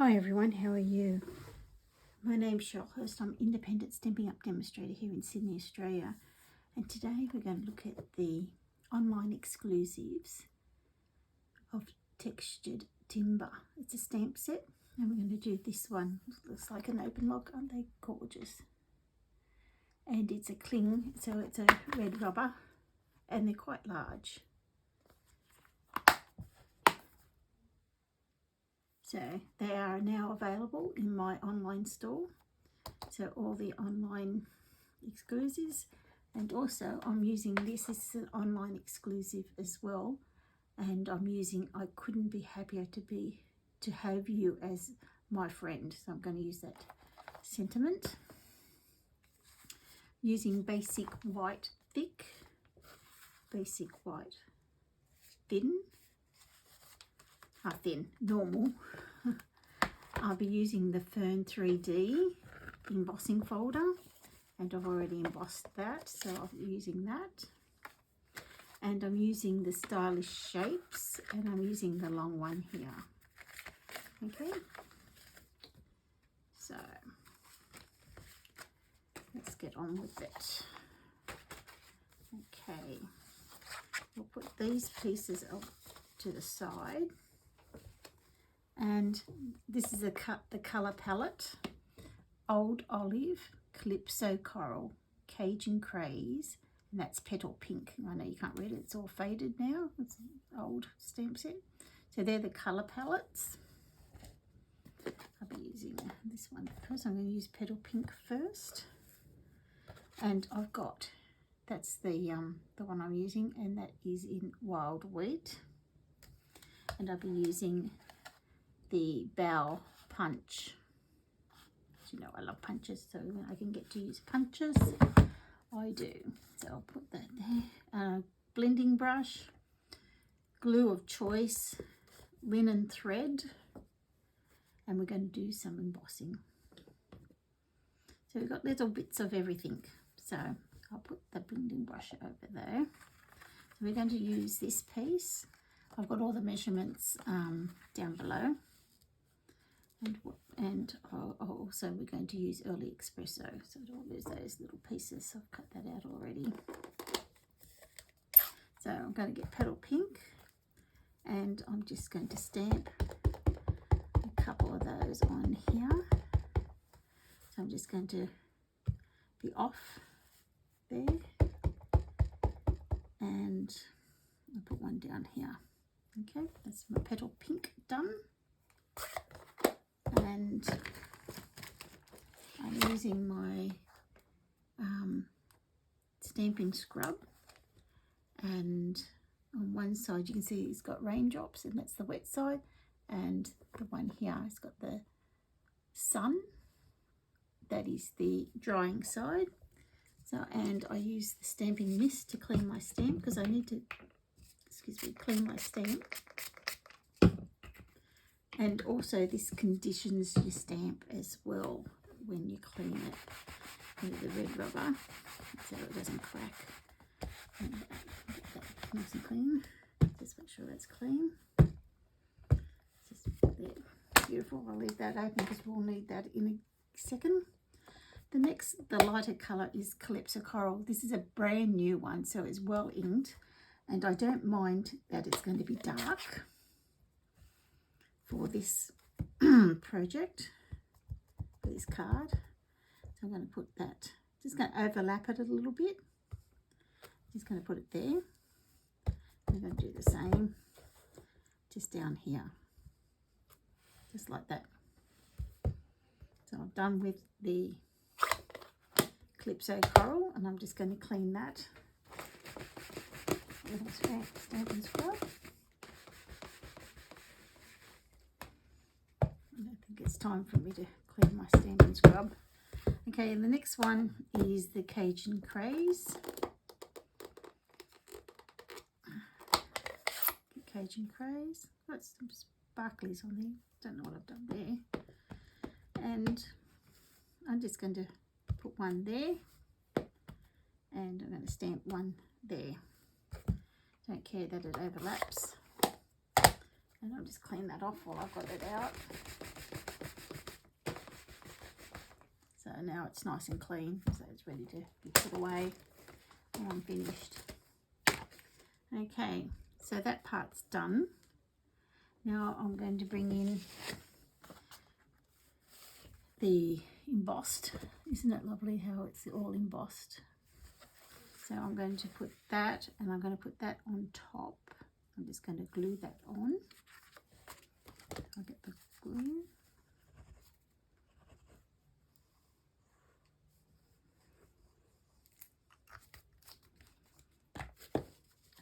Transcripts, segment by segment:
Hi everyone, how are you? My name's Cheryl Hurst. I'm independent Stampin' Up demonstrator here in Sydney, Australia. And today we're going to look at the online exclusives of Textured Timber. It's a stamp set and we're going to do this one. It looks like an open lock. Aren't they gorgeous? And it's a cling, so it's a red rubber and they're quite large. So they are now available in my online store. So all the online exclusives, and also I'm using this is an online exclusive as well, and I'm using I couldn't be happier to have you as my friend, so I'm going to use that sentiment using basic white thick, basic white thin, normal. I'll be using the Fern 3D embossing folder, and I've already embossed that, so I'll be using that. And I'm using the Stylish Shapes, and I'm using the long one here. Okay, so let's get on with it. Okay, we'll put these pieces up to the side. And this is the colour palette: Old Olive, Calypso Coral, Cajun Craze, and that's Petal Pink. I know you can't read it, it's all faded now. It's an old stamp set. So they're the colour palettes. I'll be using this one first. I'm going to use Petal Pink first. And I've got, that's the one I'm using, and that is in Wild Wheat. And I'll be using the Bow Punch. You know I love punches, so when I can get to use punches, I do. So I'll put that there. Blending brush, glue of choice, linen thread, and we're going to do some embossing. So we've got little bits of everything. So I'll put the blending brush over there. So we're going to use this piece. I've got all the measurements down below. And also we're going to use Early Espresso, so I'll lose those little pieces. I've cut that out already. So I'm going to get Petal Pink, and I'm just going to stamp a couple of those on here. So I'm just going to be off there, and I'll put one down here. Okay, that's my Petal Pink done. And I'm using my Stampin' scrub, and on one side you can see it's got raindrops, and that's the wet side, and the one here has got the sun, that is the drying side. So, and I use the stamping mist to clean my stamp, because I need to, clean my stamp. And also this conditions your stamp as well when you clean it with the red rubber, so it doesn't crack. And get that nice and clean. Just make sure that's clean. Just there. Beautiful. I'll leave that open because we'll need that in a second. The lighter colour is Calypso Coral. This is a brand new one, so it's well inked, and I don't mind that it's going to be dark for this project, for this card. So I'm going to put that, just going to overlap it a little bit. Just going to put it there. I'm going to do the same just down here, just like that. So I'm done with the Calypso Coral, and I'm just going to clean that with a Stampin' scrub. It's time for me to clean my Stampin' scrub. Okay, and the next one is the Cajun Craze. Cajun Craze. Got some sparklies on there. Don't know what I've done there. And I'm just going to put one there, and I'm going to stamp one there. Don't care that it overlaps. And I'll just clean that off while I've got it out. and now it's nice and clean, so it's ready to be put away when I'm finished. Okay, so that part's done. Now I'm going to bring in the embossed. Isn't it lovely how it's all embossed? So I'm going to put that, and I'm going to put that on top. I'm just going to glue that on. I'll get the glue.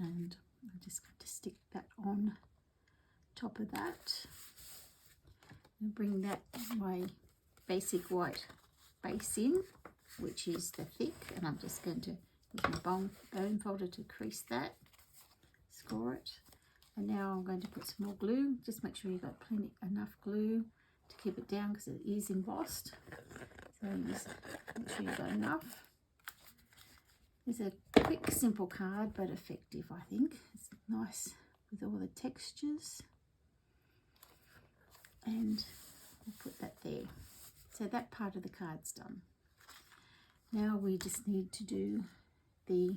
And I'm just going to stick that on top of that. And bring that my basic white base in, which is the thick, and I'm just going to use my bone folder to crease that, score it. And now I'm going to put some more glue. Just make sure you've got enough glue to keep it down because it is embossed. So just make sure you've got enough. It's a quick, simple card, but effective, I think. It's nice with all the textures. And we'll put that there. So that part of the card's done. Now we just need to do the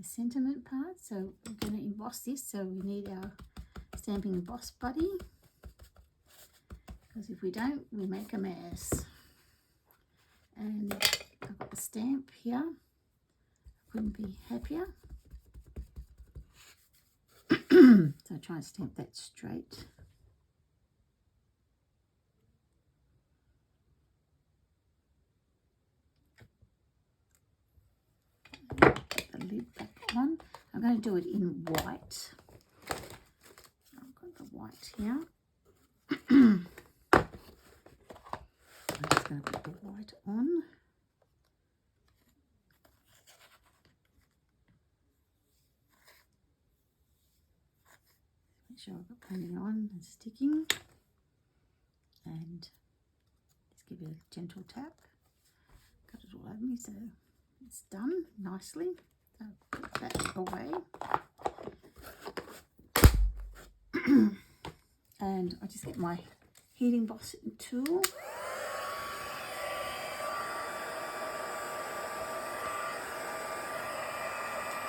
sentiment part. So we're going to emboss this. So we need our Stampin' Emboss Buddy. Because if we don't, we make a mess. And I've got the stamp here. I couldn't be happier. So try and stamp that straight. Put the lid back on. I'm going to do it in white. I've got the white here. I'm just going to put the white on. Make sure I've got plenty on and sticking. And just give it a gentle tap. Got it all over me, so it's done nicely. So put that away. And I just get my heat embossing tool.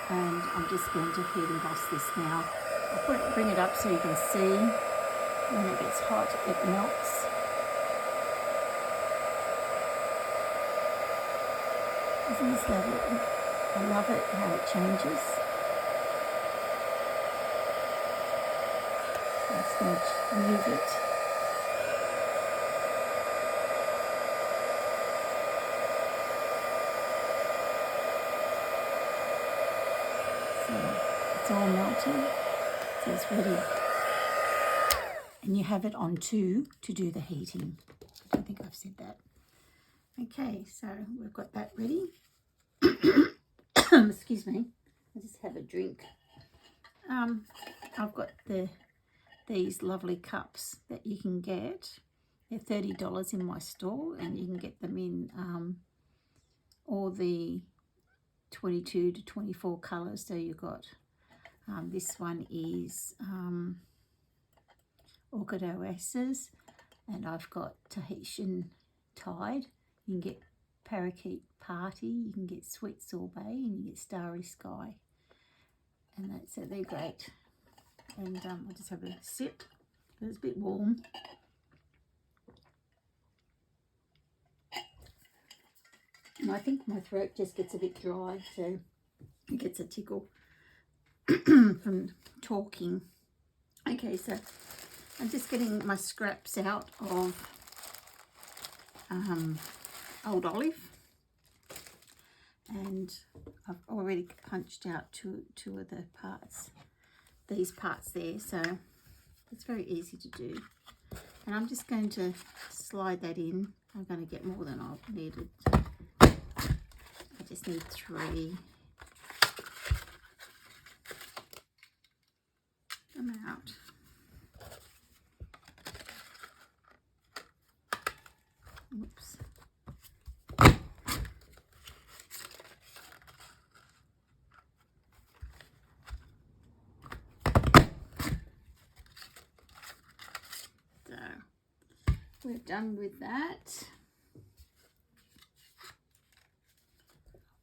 And I'm just going to heat emboss this now. I'll bring it up so you can see. When it gets hot, it melts. Isn't this lovely? I love it how it changes. So I'm just going to move it. So it's all melted. So it's ready. And you have it on 2 to do the heating. I don't think I've said that. Okay, so we've got that ready. Excuse me, I just have a drink. I've got these lovely cups that you can get. They're $30 in my store, and you can get them in all the 22 to 24 colours. So you've got this one is Orchid Oasis, and I've got Tahitian Tide. You can get Parakeet Party, you can get Sweet Sorbet, and you get Starry Sky. And so they're great. And I'll just have a sip because it's a bit warm. And I think my throat just gets a bit dry, so it gets a tickle from talking. Okay, so I'm just getting my scraps out of Old Olive, and I've already punched out two of the parts, these parts there, so it's very easy to do. And I'm just going to slide that in. I'm going to get more than I've needed. I just need 3. Come out. Oops. So we're done with that.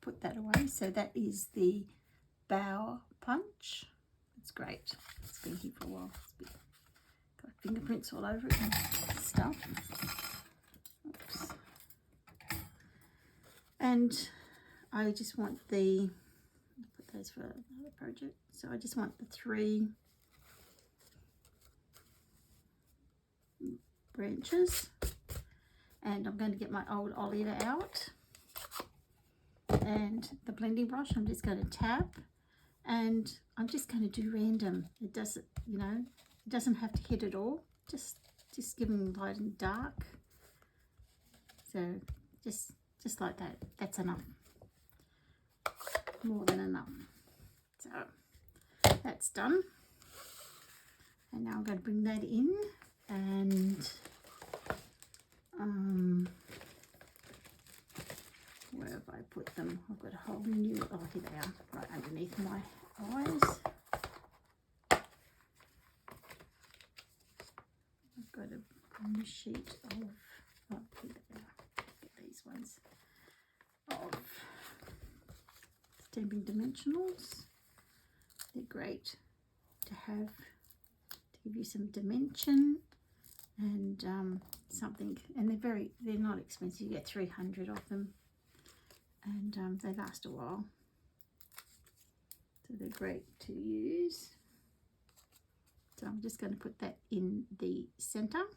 Put that away. So that is the bow punch. It's great. It's been here for a while. It's got fingerprints all over it and stuff. Oops. And I just want the, put those for another project. So I just want the 3 branches, and I'm going to get my old Olia out and the blending brush. I'm just going to tap, and I'm just going to do random. It doesn't, you know, it doesn't have to hit it all. Just giving light and dark. So just like that. That's enough. More than enough. So that's done. And now I'm going to bring that in, and where have I put them? I've got a whole new, oh here they are, right underneath my eyes. I've got a new sheet of, oh here they are, get these ones, of Stampin' Dimensionals. They're great to have, to give you some dimension and something, and they're not expensive. You get 300 of them, and they last a while, so they're great to use. So I'm just going to put that in the center,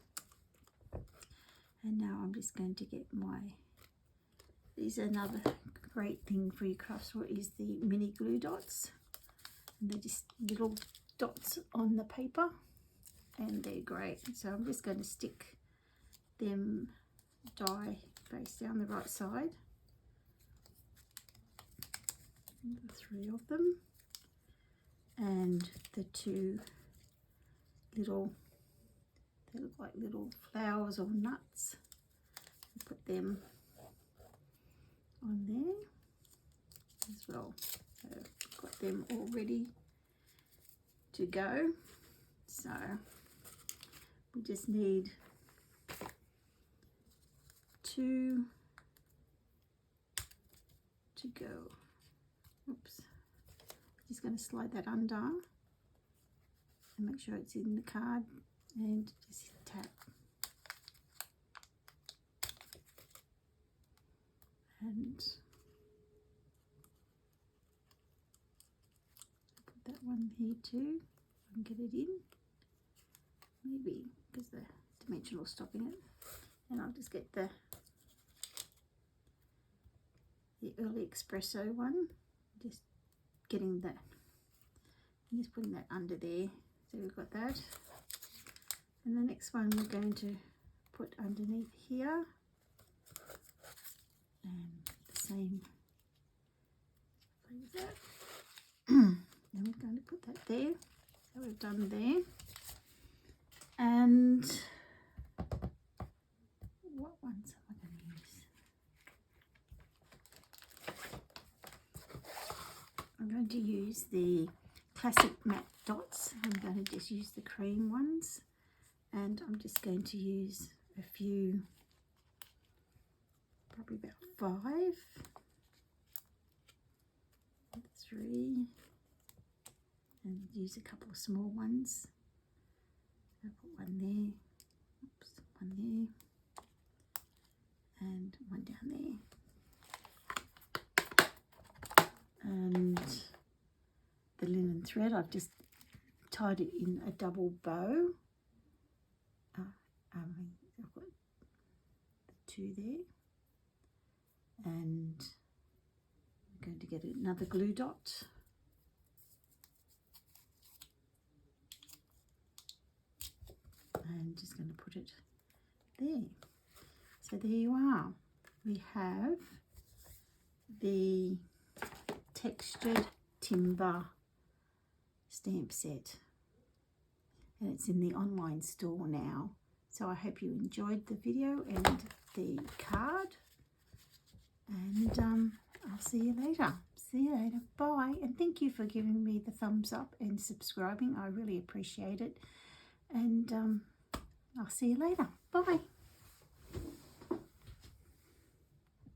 and now I'm just going to get my, these are another great thing for your crafts is the mini glue dots, and they're just little dots on the paper, and they're great. So I'm just going to stick them die face down the right side, the 3 of them, and the 2 little, they look like little flowers or nuts. Put them on there as well. So I've got them all ready to go. So we just need 2 to go. Oops. I'm just going to slide that under and make sure it's in the card, and just tap. And put that one here too, and get it in, maybe because the dimensional stopping it. And I'll just get the early espresso one, just getting that, and just putting that under there. So we've got that, and the next one we're going to put underneath here, and the same like that. And we're going to put that there. So we've done there, and what ones am I going to use? I'm going to use the classic matte dots. I'm going to just use the cream ones, and I'm just going to use a few, probably about 5, 3, and use a couple of small ones. I'll put one there, oops, one there, and one down there. And the linen thread, I've just tied it in a double bow. I've got the 2 there, and I'm going to get another glue dot, and just going to put it there. So there you are. We have the textured timber stamp set, and it's in the online store now. So I hope you enjoyed the video and the card, and I'll see you later. See you later. Bye. And thank you for giving me the thumbs up and subscribing. I really appreciate it. And I'll see you later. Bye.